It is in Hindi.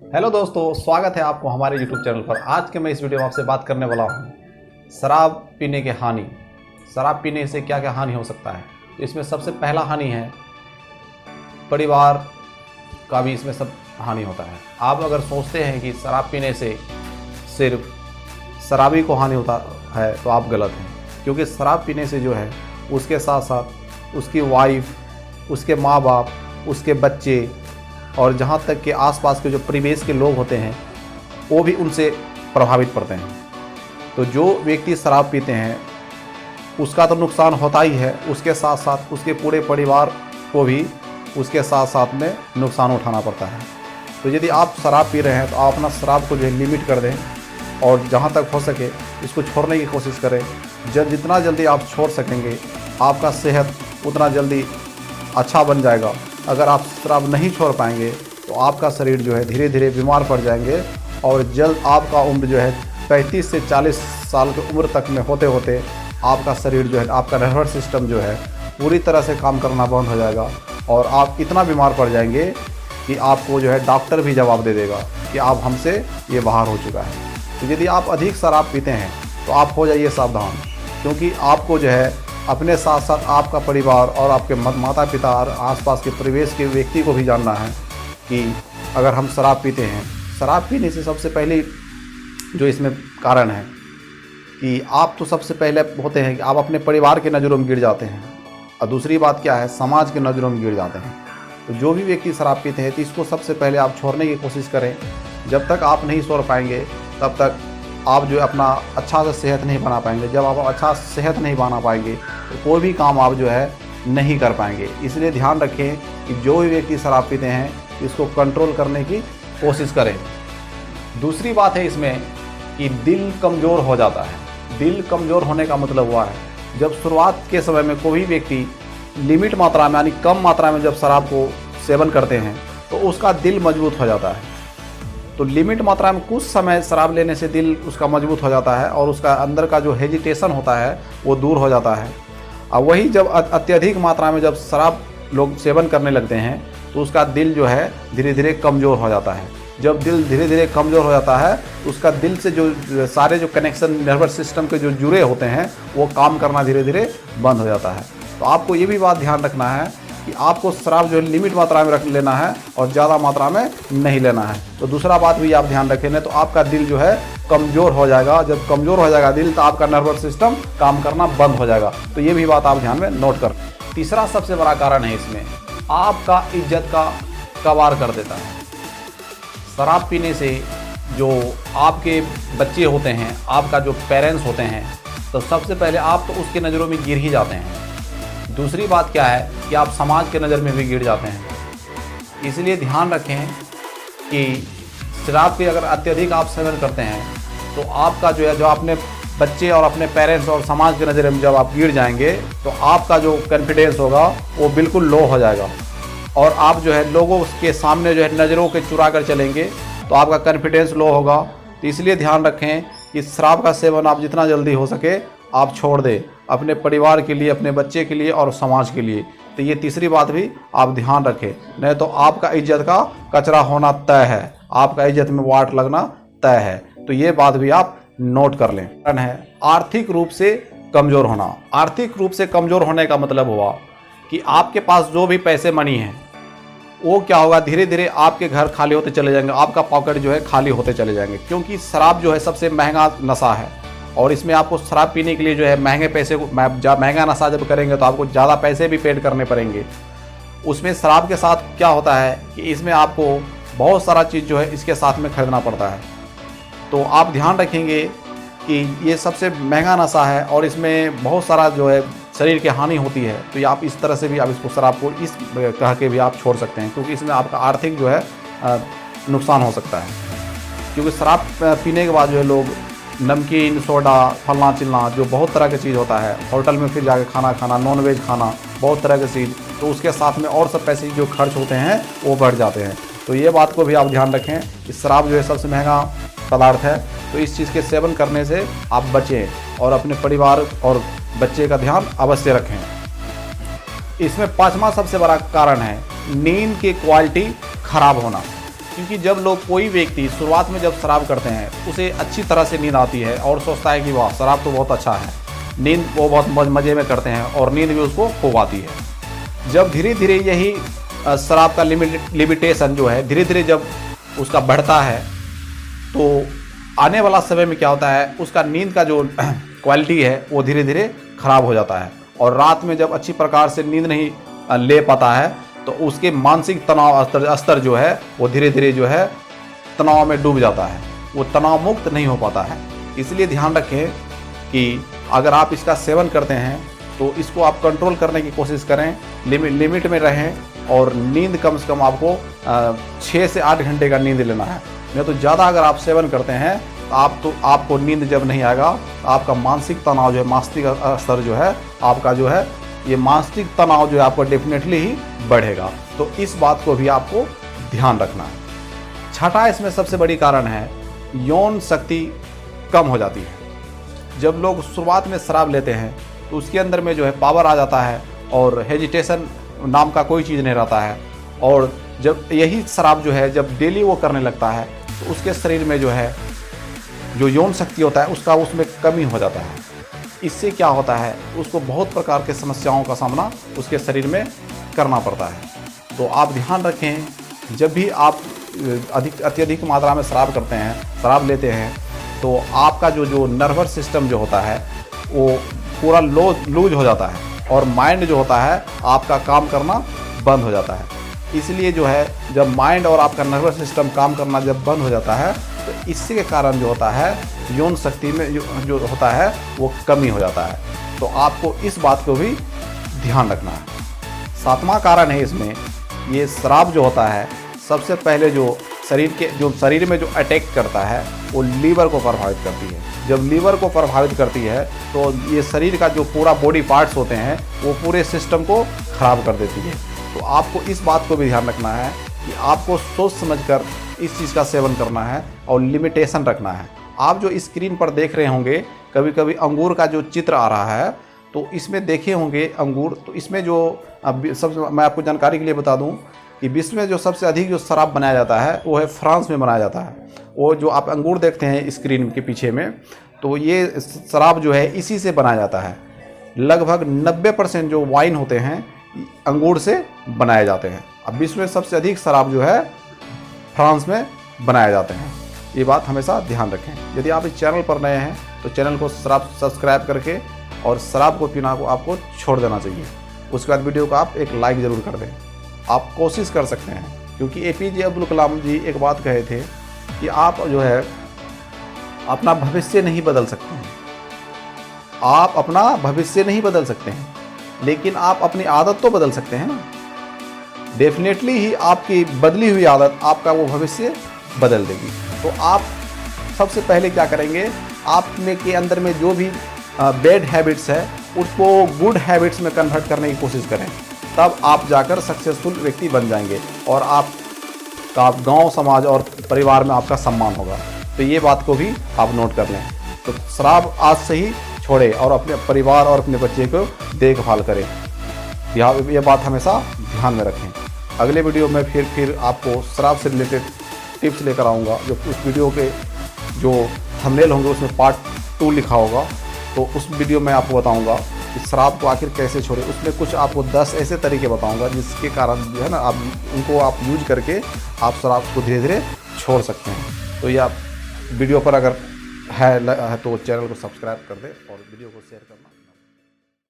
हेलो दोस्तों, स्वागत है आपको हमारे YouTube चैनल पर। आज के मैं इस वीडियो में आपसे बात करने वाला हूँ शराब पीने के हानि। शराब पीने से क्या क्या हानि हो सकता है। तो इसमें सबसे पहला हानि है परिवार का भी इसमें सब हानि होता है। आप अगर सोचते हैं कि शराब पीने से सिर्फ शराबी को हानि होता है तो आप गलत हैं, क्योंकि शराब पीने से जो है उसके साथ साथ उसकी वाइफ, उसके माँ बाप, उसके बच्चे और जहाँ तक कि आसपास के जो परिवेश के लोग होते हैं वो भी उनसे प्रभावित पड़ते हैं। तो जो व्यक्ति शराब पीते हैं उसका तो नुकसान होता ही है, उसके साथ साथ उसके पूरे परिवार को भी उसके साथ साथ में नुकसान उठाना पड़ता है। तो यदि आप शराब पी रहे हैं तो आप अपना शराब को जो है लिमिट कर दें और जहाँ तक हो सके इसको छोड़ने की कोशिश करें। जितना जल्दी आप छोड़ सकेंगे आपका सेहत उतना जल्दी अच्छा बन जाएगा। अगर आप शराब नहीं छोड़ पाएंगे तो आपका शरीर जो है धीरे धीरे बीमार पड़ जाएंगे और जल्द आपका उम्र जो है 35 से 40 साल की उम्र तक में होते होते आपका शरीर जो है, आपका नर्वस सिस्टम जो है पूरी तरह से काम करना बंद हो जाएगा और आप इतना बीमार पड़ जाएंगे कि आपको जो है डॉक्टर भी जवाब दे देगा कि आप हमसे ये बाहर हो चुका है। तो यदि आप अधिक शराब पीते हैं तो आप हो जाइए सावधान, क्योंकि आपको जो है अपने साथ साथ आपका परिवार और आपके माता पिता और आसपास के परिवेश के व्यक्ति को भी जानना है कि अगर हम शराब पीते हैं, शराब पीने से सबसे पहले जो इसमें कारण है कि आप तो सबसे पहले होते हैं कि आप अपने परिवार के नज़रों में गिर जाते हैं और दूसरी बात क्या है, समाज के नज़रों में गिर जाते हैं। तो जो भी व्यक्ति शराब पीते हैं तो इसको सबसे पहले आप छोड़ने की कोशिश करें। जब तक आप नहीं छोड़ पाएंगे तब तक आप जो अपना अच्छा सा सेहत नहीं बना पाएंगे। जब आप अच्छा सेहत नहीं बना पाएंगे तो कोई भी काम आप जो है नहीं कर पाएंगे। इसलिए ध्यान रखें कि जो भी व्यक्ति शराब पीते हैं इसको कंट्रोल करने की कोशिश करें। दूसरी बात है इसमें कि दिल कमज़ोर हो जाता है। दिल कमज़ोर होने का मतलब हुआ है जब शुरुआत के समय में कोई व्यक्ति लिमिट मात्रा में यानी कम मात्रा में जब शराब को सेवन करते हैं तो उसका दिल मजबूत हो जाता है। तो लिमिट मात्रा में कुछ समय शराब लेने से दिल उसका मजबूत हो जाता है और उसका अंदर का जो हेजिटेशन होता है वो दूर हो जाता है। और वही जब अत्यधिक मात्रा में जब शराब लोग सेवन करने लगते हैं तो उसका दिल जो है धीरे धीरे कमज़ोर हो जाता है। जब दिल धीरे धीरे कमज़ोर हो जाता है तो उसका दिल से जो सारे जो कनेक्शन नर्वस सिस्टम के जो जुड़े होते हैं वो काम करना धीरे धीरे बंद हो जाता है। तो आपको ये भी बात ध्यान रखना है कि आपको शराब जो है लिमिट मात्रा में रख लेना है और ज़्यादा मात्रा में नहीं लेना है। तो दूसरा बात भी आप ध्यान रखें, नहीं तो आपका दिल जो है कमज़ोर हो जाएगा। जब कमज़ोर हो जाएगा दिल तो आपका नर्वस सिस्टम काम करना बंद हो जाएगा। तो ये भी बात आप ध्यान में नोट कर। तीसरा सबसे बड़ा कारण है इसमें आपका इज्जत का कबाड़ कर देता है। शराब पीने से जो आपके बच्चे होते हैं, आपका जो पेरेंट्स होते हैं, तो सबसे पहले आप तो उसके नज़रों में गिर ही जाते हैं। दूसरी बात क्या है कि आप समाज के नज़र में भी गिर जाते हैं। इसलिए ध्यान रखें कि शराब के अगर अत्यधिक आप सेवन करते हैं तो आपका जो है जो अपने बच्चे और अपने पेरेंट्स और समाज के नज़र में जब आप गिर जाएंगे तो आपका जो कॉन्फिडेंस होगा वो बिल्कुल लो हो जाएगा और आप जो है लोगों के सामने जो है नज़रों के चुरा कर चलेंगे तो आपका कॉन्फिडेंस लो होगा। तो इसलिए ध्यान रखें कि शराब का सेवन आप जितना जल्दी हो सके आप छोड़ दें, अपने परिवार के लिए, अपने बच्चे के लिए और समाज के लिए। तो ये तीसरी बात भी आप ध्यान रखें, नहीं तो आपका इज्जत का कचरा होना तय है, आपका इज्जत में वाट लगना तय है। तो ये बात भी आप नोट कर लें। कारण है आर्थिक रूप से कमज़ोर होना। आर्थिक रूप से कमज़ोर होने का मतलब हुआ कि आपके पास जो भी पैसे मनी हैं वो क्या होगा, धीरे धीरे आपके घर खाली होते चले जाएंगे, आपका पॉकेट जो है खाली होते चले जाएंगे। क्योंकि शराब जो है सबसे महंगा नशा है और इसमें आपको शराब पीने के लिए जो है महंगे पैसे को महंगा नशा जब करेंगे तो आपको ज़्यादा पैसे भी पेड करने पड़ेंगे। उसमें शराब के साथ क्या होता है कि इसमें आपको बहुत सारा चीज़ जो है इसके साथ में खरीदना पड़ता है। तो आप ध्यान रखेंगे कि ये सबसे महंगा नशा है और इसमें बहुत सारा जो है शरीर की हानि होती है। तो ये आप इस तरह से भी आप इसको शराब को इस कह के भी आप छोड़ सकते हैं, क्योंकि इसमें आपका आर्थिक जो है नुकसान हो सकता है। क्योंकि शराब पीने के बाद जो है लोग नमकीन, सोडा, फलना चिलना जो बहुत तरह की चीज़ होता है, होटल में फिर जाके खाना खाना, नॉन वेज खाना, बहुत तरह की चीज़, तो उसके साथ में और सब पैसे जो खर्च होते हैं वो बढ़ जाते हैं। तो ये बात को भी आप ध्यान रखें कि शराब जो है सबसे महंगा पदार्थ है। तो इस चीज़ के सेवन करने से आप बचें और अपने परिवार और बच्चे का ध्यान अवश्य रखें। इसमें पांचवा सबसे बड़ा कारण है नींद की क्वालिटी खराब होना। क्योंकि जब लोग कोई व्यक्ति शुरुआत में जब शराब करते हैं उसे अच्छी तरह से नींद आती है और सोचता है कि वाह शराब तो बहुत अच्छा है, नींद वो बहुत मज़े में करते हैं और नींद भी उसको खूब आती है। जब धीरे धीरे यही शराब का लिमिटेशन जो है धीरे धीरे जब उसका बढ़ता है तो आने वाला समय में क्या होता है, उसका नींद का जो क्वालिटी है वो धीरे धीरे ख़राब हो जाता है और रात में जब अच्छी प्रकार से नींद नहीं ले पाता है तो उसके मानसिक तनाव स्तर जो है वो धीरे धीरे जो है तनाव में डूब जाता है, वो तनाव मुक्त नहीं हो पाता है। इसलिए ध्यान रखें कि अगर आप इसका सेवन करते हैं तो इसको आप कंट्रोल करने की कोशिश करें, लिमिट में रहें और नींद कम से कम आपको 6 से 8 घंटे का नींद लेना है। नहीं तो ज़्यादा अगर आप सेवन करते हैं तो आपको नींद जब नहीं आएगा आपका मानसिक तनाव जो है, मानसिक स्तर जो है आपका जो है ये मानसिक तनाव जो है आपको डेफिनेटली ही बढ़ेगा। तो इस बात को भी आपको ध्यान रखना है। छठा इसमें सबसे बड़ी कारण है यौन शक्ति कम हो जाती है। जब लोग शुरुआत में शराब लेते हैं तो उसके अंदर में जो है पावर आ जाता है और हेजिटेशन नाम का कोई चीज़ नहीं रहता है, और जब यही शराब जो है जब डेली वो करने लगता है तो उसके शरीर में जो है जो यौन शक्ति होता है उसका उसमें कमी हो जाता है। इससे क्या होता है, उसको बहुत प्रकार के समस्याओं का सामना उसके शरीर में करना पड़ता है। तो आप ध्यान रखें जब भी आप अत्यधिक मात्रा में शराब करते हैं, शराब लेते हैं, तो आपका जो नर्वस सिस्टम जो होता है वो पूरा लूज हो जाता है और माइंड जो होता है आपका काम करना बंद हो जाता है। इसलिए जो है जब माइंड और आपका नर्वस सिस्टम काम करना जब बंद हो जाता है तो इससे के कारण जो होता है यौन शक्ति में जो होता है वो कमी हो जाता है। तो आपको इस बात को भी ध्यान रखना है। सातवां कारण है इसमें, ये शराब जो होता है सबसे पहले जो शरीर में जो अटैक करता है वो लीवर को प्रभावित करती है। जब लीवर को प्रभावित करती है तो ये शरीर का जो पूरा बॉडी पार्ट्स होते हैं वो पूरे सिस्टम को ख़राब कर देती है। तो आपको इस बात को भी ध्यान रखना है कि आपको सोच समझकर इस चीज़ का सेवन करना है और लिमिटेशन रखना है। आप जो स्क्रीन पर देख रहे होंगे कभी कभी अंगूर का जो चित्र आ रहा है तो इसमें देखे होंगे अंगूर, तो इसमें जो सब मैं आपको जानकारी के लिए बता दूं कि विश्व में जो सबसे अधिक जो शराब बनाया जाता है वो है फ्रांस में बनाया जाता है। वो जो आप अंगूर देखते हैं स्क्रीन के पीछे में, तो ये शराब जो है इसी से बनाया जाता है। लगभग 90% जो वाइन होते हैं अंगूर से बनाए जाते हैं। अब विश्व में सबसे अधिक शराब जो है फ्रांस में बनाए जाते हैं। ये बात हमेशा ध्यान रखें। यदि आप इस चैनल पर नए हैं तो चैनल को सब्सक्राइब करके और शराब को पीना को आपको छोड़ देना चाहिए। उसके बाद वीडियो को आप एक लाइक ज़रूर कर दें। आप कोशिश कर सकते हैं, क्योंकि APJ अब्दुल कलाम जी एक बात कहे थे कि आप जो है अपना भविष्य नहीं बदल सकते हैं, आप अपना भविष्य नहीं बदल सकते हैं, लेकिन आप अपनी आदत तो बदल सकते हैं ना। डेफिनेटली ही आपकी बदली हुई आदत आपका वो भविष्य बदल देगी। तो आप सबसे पहले क्या करेंगे, आप में के अंदर में जो भी बैड हैबिट्स है उसको गुड हैबिट्स में कन्वर्ट करने की कोशिश करें, तब आप जाकर सक्सेसफुल व्यक्ति बन जाएंगे और आपका गांव समाज और परिवार में आपका सम्मान होगा। तो ये बात को भी आप नोट कर लें। तो शराब आज से ही छोड़ें और अपने परिवार और अपने बच्चे को देखभाल करें। यह बात हमेशा ध्यान में रखें। अगले वीडियो में फिर आपको शराब से रिलेटेड टिप्स लेकर आऊँगा। जो उस वीडियो के जो थंबनेल होंगे उसमें पार्ट 2 लिखा होगा, तो उस वीडियो में आपको बताऊंगा कि शराब को आखिर कैसे छोड़े। उसमें कुछ आपको 10 ऐसे तरीके बताऊंगा जिसके कारण जो है ना आप उनको आप यूज करके आप शराब को धीरे धीरे छोड़ सकते हैं। तो यह वीडियो पर अगर है तो चैनल को सब्सक्राइब कर दें और वीडियो को शेयर करना।